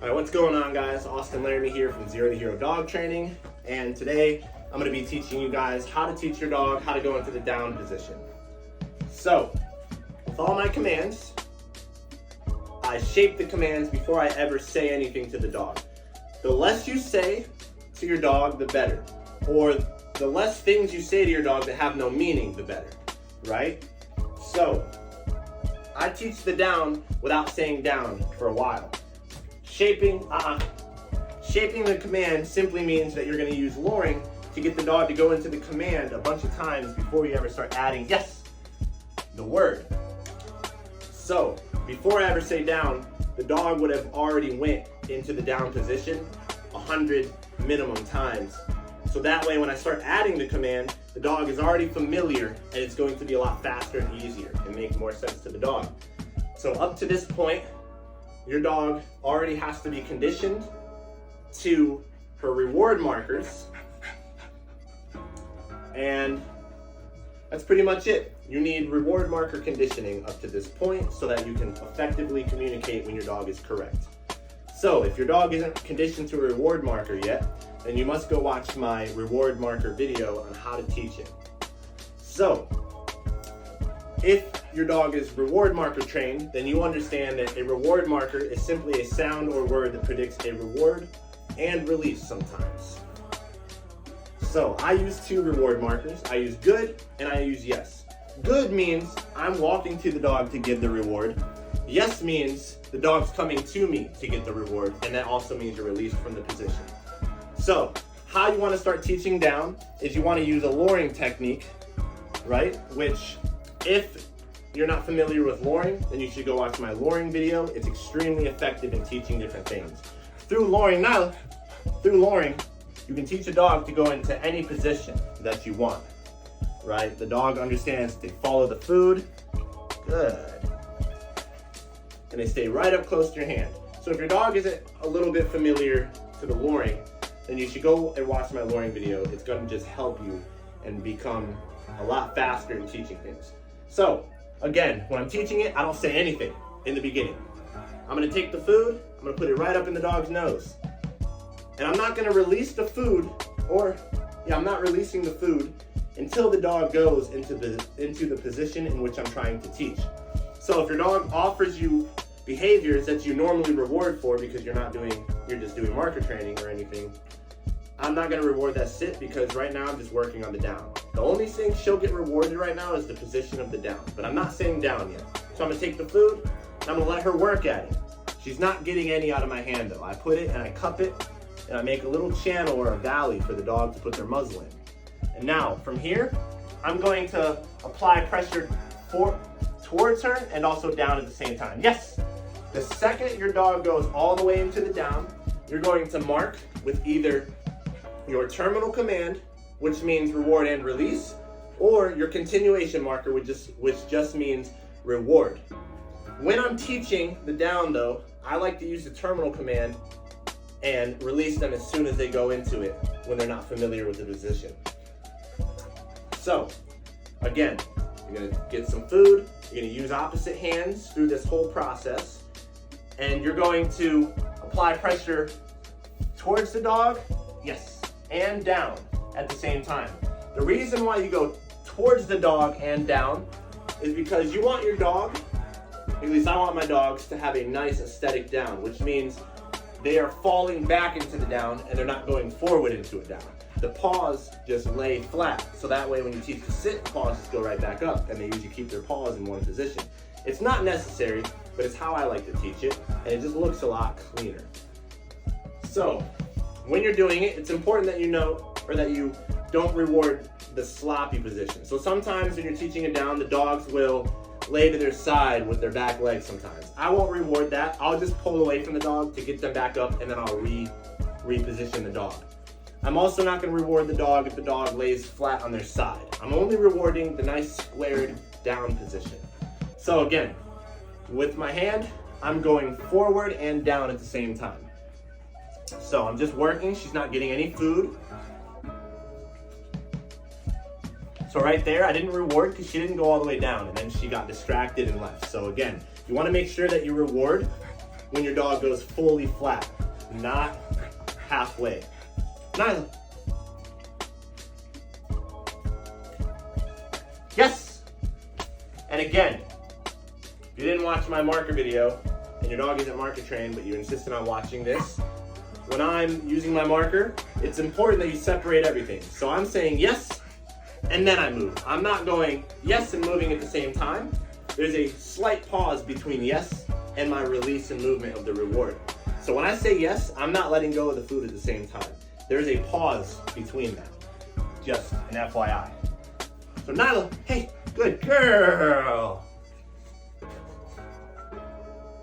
Alright, what's going on, guys? Austin Laramie here from Zero to Hero Dog Training, and today I'm going to be teaching you guys how to teach your dog how to go into the down position. So, with all my commands, I shape the commands before I ever say anything to the dog. The less you say to your dog, the better. Or the less things you say to your dog that have no meaning, the better, right? So, I teach the down without saying down for a while. Shaping the command simply means that you're going to use luring to get the dog to go into the command a bunch of times before you ever start adding, yes, the word. So, before I ever say down, the dog would have already went into the down position 100 minimum times. So that way when I start adding the command, the dog is already familiar and it's going to be a lot faster and easier and make more sense to the dog. So up to this point, your dog already has to be conditioned to her reward markers, and that's pretty much it. You need reward marker conditioning up to this point so that you can effectively communicate when your dog is correct. So if your dog isn't conditioned to a reward marker yet, then you must go watch my reward marker video on how to teach it. So if your dog is reward marker trained, then you understand that a reward marker is simply a sound or word that predicts a reward and release sometimes. So I use two reward markers. I use good and I use yes. Good means I'm walking to the dog to give the reward. Yes means the dog's coming to me to get the reward, and that also means you're released from the position. So how you want to start teaching down is you want to use a luring technique, right? Which, if you're not familiar with luring, then you should go watch my luring video. It's extremely effective in teaching different things. Through luring, you can teach a dog to go into any position that you want, right? The dog understands they follow the food, good, and they stay right up close to your hand. So if your dog isn't a little bit familiar to the luring, then you should go and watch my luring video. It's going to just help you and become a lot faster in teaching things. So again, when I'm teaching it, I don't say anything in the beginning. I'm going to take the food, I'm going to put it right up in the dog's nose. And I'm not going to release the food, I'm not releasing the food until the dog goes into the position in which I'm trying to teach. So if your dog offers you behaviors that you normally reward for because you're just doing marker training or anything, I'm not going to reward that sit because right now I'm just working on the down. The only thing she'll get rewarded right now is the position of the down, but I'm not saying down yet. So I'm going to take the food and I'm going to let her work at it. She's not getting any out of my hand though. I put it and I cup it and I make a little channel or a valley for the dog to put their muzzle in. And now from here, I'm going to apply pressure towards her and also down at the same time. Yes! The second your dog goes all the way into the down, you're going to mark with either your terminal command, which means reward and release, or your continuation marker, which just means reward. When I'm teaching the down though, I like to use the terminal command and release them as soon as they go into it when they're not familiar with the position. So, again, you're gonna get some food, you're gonna use opposite hands through this whole process, and you're going to apply pressure towards the dog, yes, and down at the same time. The reason why you go towards the dog and down is because you want your dog, at least I want my dogs, to have a nice aesthetic down, which means they are falling back into the down and they're not going forward into a down. The paws just lay flat, so that way when you teach the sit, paws just go right back up, and they usually keep their paws in one position. It's not necessary, but it's how I like to teach it, and it just looks a lot cleaner. So, when you're doing it, it's important that you know, or that you don't reward the sloppy position. So sometimes when you're teaching it down, the dogs will lay to their side with their back legs sometimes. I won't reward that. I'll just pull away from the dog to get them back up, and then I'll reposition the dog. I'm also not going to reward the dog if the dog lays flat on their side. I'm only rewarding the nice squared down position. So again, with my hand, I'm going forward and down at the same time. So I'm just working, she's not getting any food. So right there, I didn't reward because she didn't go all the way down, and then she got distracted and left. So again, you want to make sure that you reward when your dog goes fully flat. not halfway. Nyla. Yes. And again, if you didn't watch my marker video and your dog isn't marker trained, but you insisted on watching this, when I'm using my marker, it's important that you separate everything. So I'm saying yes, and then I move. I'm not going yes and moving at the same time. There's a slight pause between yes and my release and movement of the reward. So when I say yes, I'm not letting go of the food at the same time. There's a pause between that. Just an FYI. So Nyla, hey, good girl.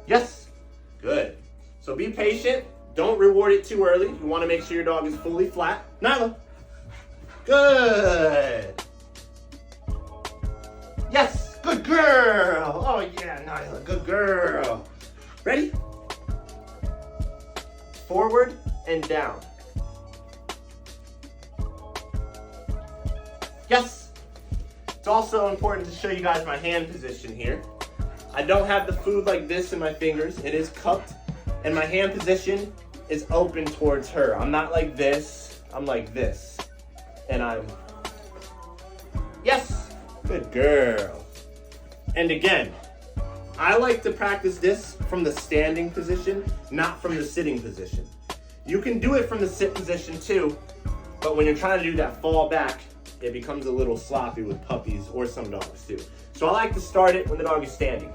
Yes, good. So be patient. Don't reward it too early. You want to make sure your dog is fully flat. Nyla, good. Yes, good girl. Oh yeah, Nyla, good girl. Ready? Forward and down. Yes. It's also important to show you guys my hand position here. I don't have the food like this in my fingers. It is cupped, and my hand position is open towards her. I'm not like this. I'm like this. And I'm, yes, good girl. And again, I like to practice this from the standing position, not from the sitting position. You can do it from the sit position too, but when you're trying to do that fall back, it becomes a little sloppy with puppies or some dogs too. So I like to start it when the dog is standing.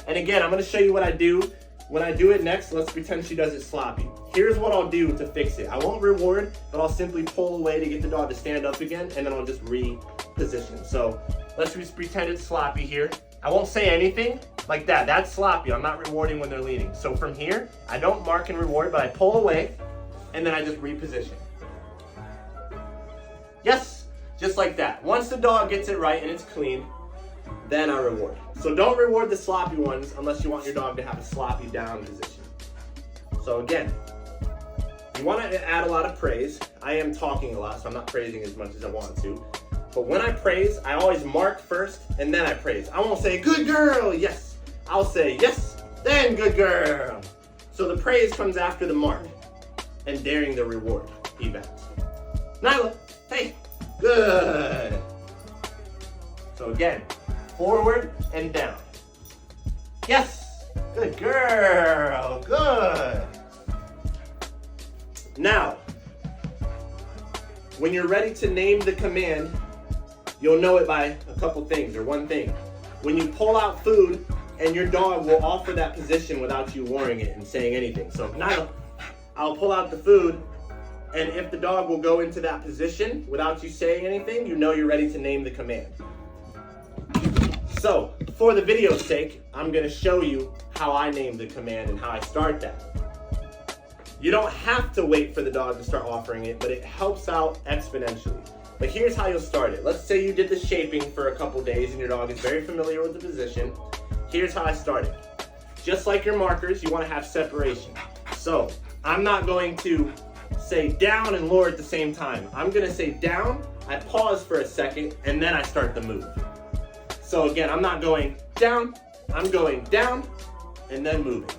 And again, I'm gonna show you what I do. When I do it next, let's pretend she does it sloppy. Here's what I'll do to fix it. I won't reward, but I'll simply pull away to get the dog to stand up again, and then I'll just reposition. So let's just pretend it's sloppy here. I won't say anything like that. That's sloppy. I'm not rewarding when they're leading. So from here, I don't mark and reward, but I pull away, and then I just reposition. Yes, just like that. Once the dog gets it right and it's clean, then I reward. So don't reward the sloppy ones unless you want your dog to have a sloppy down position. So again, you want to add a lot of praise. I am talking a lot, so I'm not praising as much as I want to. But when I praise, I always mark first and then I praise. I won't say, good girl, yes. I'll say, yes, then good girl. So the praise comes after the mark and during the reward event. Nyla, hey, good. So again, forward and down. Yes, good girl, good. Now, when you're ready to name the command, you'll know it by a couple things, or one thing. When you pull out food, and your dog will offer that position without you warning it and saying anything. So now, I'll pull out the food, and if the dog will go into that position without you saying anything, you know you're ready to name the command. So, for the video's sake, I'm gonna show you how I name the command and how I start that. You don't have to wait for the dog to start offering it, but it helps out exponentially. But here's how you'll start it. Let's say you did the shaping for a couple days and your dog is very familiar with the position. Here's how I start it. Just like your markers, you want to have separation. So I'm not going to say down and lower at the same time. I'm going to say down, I pause for a second, and then I start the move. So again, I'm not going down, I'm going down, and then moving.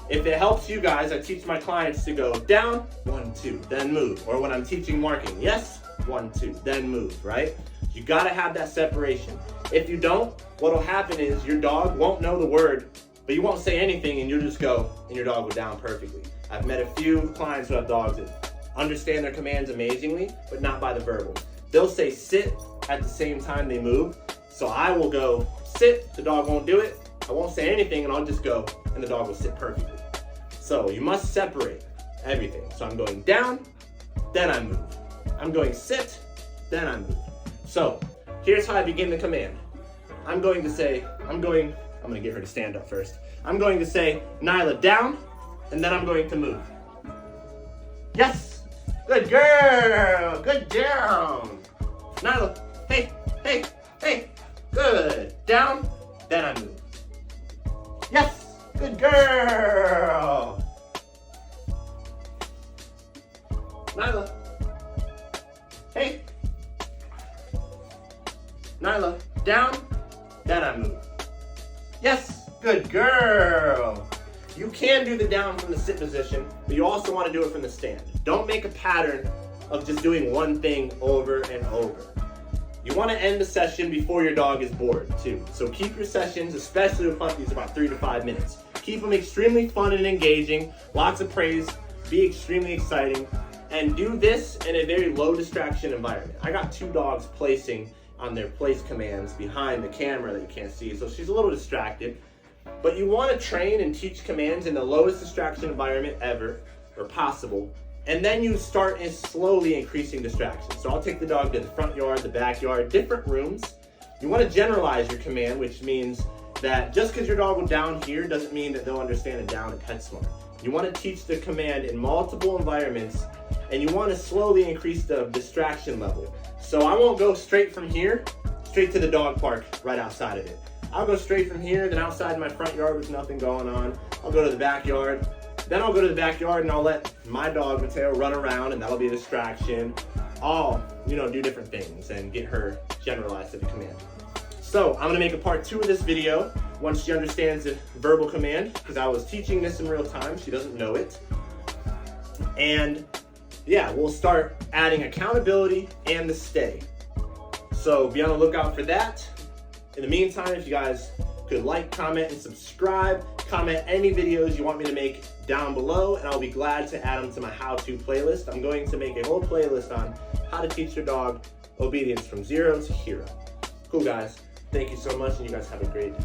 If it helps you guys, I teach my clients to go down, 1, 2, then move. Or when I'm teaching marking, yes, 1, 2, then move, right? You gotta have that separation. If you don't, what'll happen is your dog won't know the word, but you won't say anything and you'll just go and your dog will down perfectly. I've met a few clients who have dogs that understand their commands amazingly, but not by the verbal. They'll say sit at the same time they move. So I will go sit, the dog won't do it. I won't say anything and I'll just go and the dog will sit perfectly. So you must separate everything. So I'm going down, then I move. I'm going sit, then I move. So here's how I begin the command. I'm going to say, I'm going to get her to stand up first. I'm going to say, Nyla, down, and then I'm going to move. Yes, good girl, good down. Nyla, hey, hey, hey, good. Down, then I move. Yes, good girl. Nyla, hey. Nyla, down, then I move. Yes, good girl. You can can do the down from the sit position, but you also want to do it from the stand. Don't make a pattern of just doing one thing over and over. You want to end the session before your dog is bored too. So keep your sessions, especially with puppies, about 3 to 5 minutes. Keep them extremely fun and engaging, lots of praise, be extremely exciting, and do this in a very low distraction environment. I got 2 dogs placing on their place commands behind the camera that you can't see, so she's a little distracted. But you want to train and teach commands in the lowest distraction environment ever, or possible, and then you start slowly increasing distractions. So I'll take the dog to the front yard, the backyard, different rooms. You want to generalize your command, which means that just because your dog will down here doesn't mean that they'll understand it down in PetSmart. You want to teach the command in multiple environments, and you want to slowly increase the distraction level. So I won't go straight from here, straight to the dog park right outside of it. I'll go straight from here, then outside my front yard with nothing going on. I'll go to the backyard. Then I'll go to the backyard and I'll let my dog, Mateo, run around, and that'll be a distraction. I'll, do different things and get her generalized to the command. So I'm gonna make a part 2 of this video once she understands the verbal command, because I was teaching this in real time. She doesn't know it. And yeah, we'll start adding accountability and the stay. So be on the lookout for that. In the meantime, if you guys could like, comment, and subscribe, comment any videos you want me to make down below, and I'll be glad to add them to my how-to playlist. I'm going to make a whole playlist on how to teach your dog obedience from 0 to hero. Cool, guys. Thank you so much, and you guys have a great day.